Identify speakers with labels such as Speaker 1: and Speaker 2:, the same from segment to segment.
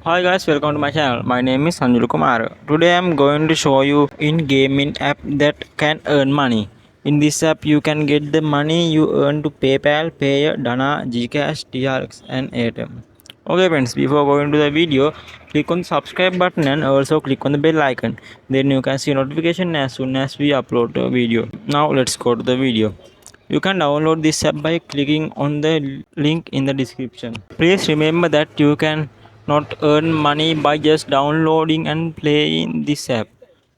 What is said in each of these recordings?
Speaker 1: Hi guys, welcome to my channel. My name is Sanjul Kumar. Today I am going to show you in-gaming app that can earn money. In this app, you can get the money you earn to PayPal, Payer, Dana, Gcash, TRX, and ATM. Okay friends, before going to the video, click on the subscribe button and also click on the bell icon. Then you can see notification as soon as we upload the video. Now let's go to the video. You can download this app by clicking on the link in the description. Please remember that you can not earn money by just downloading and playing this app.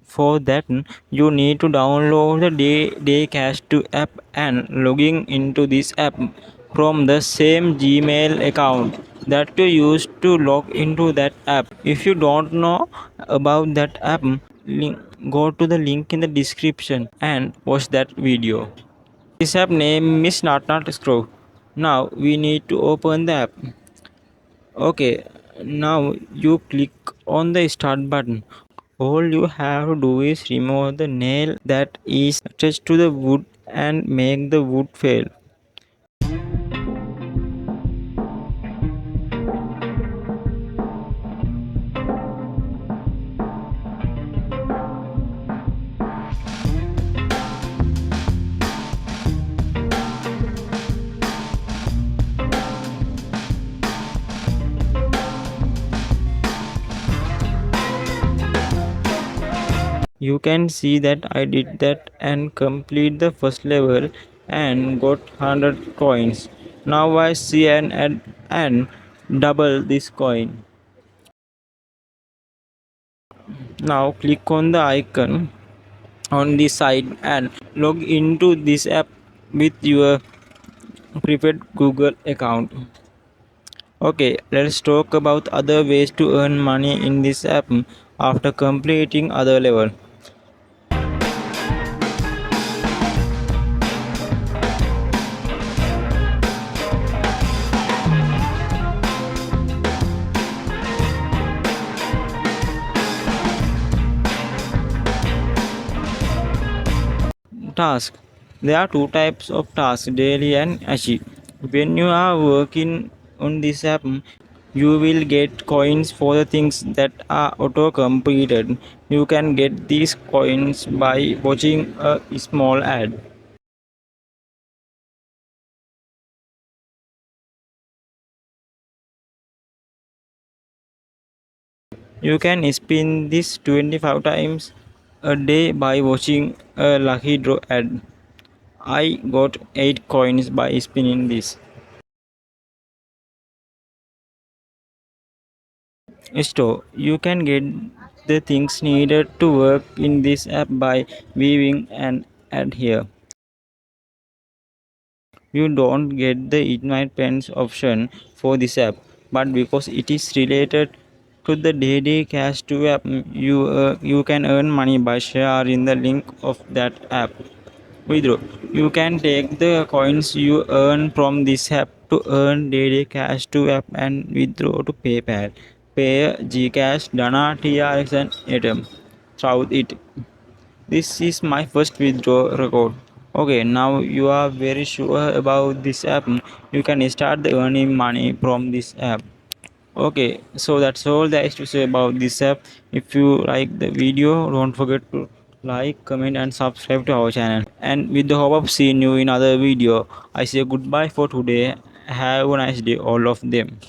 Speaker 1: For that, you need to download the DayDay Cash to app and logging into this app from the same Gmail account that you used to log into that app. If you don't know about that app, go to the link in the description and watch that video. This app name is not scroll. Now we need to open the app. Okay, now you click on the start button. All you have to do is remove the nail that is attached to the wood and make the wood fail. You can see that I did that and complete the first level and got 100 coins. Now I see an ad and double this coin. Now click on the icon on the side and log into this app with your prepared Google account. Okay, let's talk about other ways to earn money in this app after completing other level. Task. There are two types of tasks, daily and achieve. When you are working on this app, you will get coins for the things that are auto completed. You can get these coins by watching a small ad. You can spin this 25 times a day by watching a lucky draw ad. I got 8 coins by spinning this. Store. You can get the things needed to work in this app by viewing an ad here. You don't get the Ignite Pens option for this app, but because it is related to the DayDay Cash 2 app, you can earn money by sharing the link of that app. Withdraw. You can take the coins you earn from this app to earn DayDay Cash 2 app and withdraw to PayPal, Pay, Gcash, Dana, TRX and ATM. Throughout it. This is my first withdraw record. Okay, now you are very sure about this app. You can start the earning money from this app. Okay, so that's all there is to say about this app. If you like the video, don't forget to like, comment and subscribe to our channel. And with the hope of seeing you in another video, I say goodbye for today. Have a nice day, all of them.